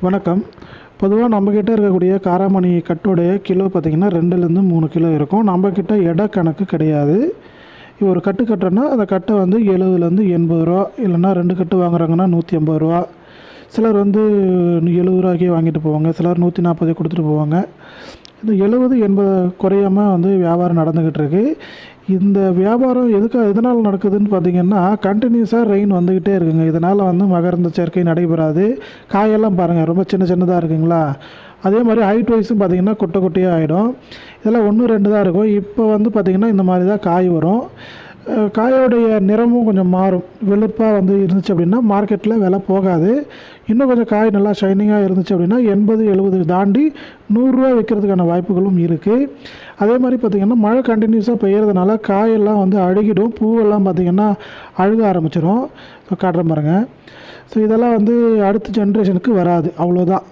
வணக்கம். பொதுவாக நம்மக்கிட்ட இருக்கக்கூடிய காராமணி கட்டோடைய கிலோ பார்த்திங்கன்னா 2லேருந்து 3 கிலோ இருக்கும். நம்மக்கிட்ட எடை கணக்கு கிடையாது. ஒரு கட்டு கட்டுறோன்னா அந்த கட்டை வந்து 70லேருந்து 80 ரூபா, இல்லைன்னா 2 கட்டு வாங்குறாங்கன்னா 150 ரூபா. சிலர் வந்து 70 ரூபாய்க்கே வாங்கிட்டு போவாங்க, சிலர் 140 கொடுத்துட்டு போவாங்க. இந்த 70, 80 குறையாமல் வந்து வியாபாரம் நடந்துக்கிட்டு இருக்குது. இந்த வியாபாரம் எதனால் நடக்குதுன்னு பார்த்திங்கன்னா, கண்டினியூஸாக ரெயின் வந்துக்கிட்டே இருக்குங்க. இதனால் வந்து மகரந்த சேர்க்கை நடைபெறாது. காயெல்லாம் பாருங்கள், ரொம்ப சின்னதாக இருக்குங்களா. அதே மாதிரி ஹைட் வைஸும் பார்த்திங்கன்னா குட்டை குட்டையாக ஆகிடும். இதெல்லாம் 1, 2 தான் இருக்கும். இப்போ வந்து பார்த்திங்கன்னா இந்த மாதிரி தான் காய் வரும். காயோடைய நிறமும் கொஞ்சம் மாறும். வெளுப்பாக வந்து இருந்துச்சு அப்படின்னா மார்க்கெட்டில் விலை போகாது. இன்னும் கொஞ்சம் காய் நல்லா ஷைனிங்காக இருந்துச்சு அப்படின்னா 80, 70 தாண்டி 100 ரூபா விற்கிறதுக்கான வாய்ப்புகளும் இருக்குது. அதே மாதிரி பார்த்திங்கன்னா மழை கண்டினியூஸாக பெய்யறதுனால காயெல்லாம் வந்து அழுகிடும். பூவெல்லாம் பார்த்திங்கன்னா அழுக ஆரம்பிச்சிடும். ஸோ காட்டுற பாருங்க. ஸோ இதெல்லாம் வந்து அடுத்த ஜென்ரேஷனுக்கு வராது, அவ்வளோதான்.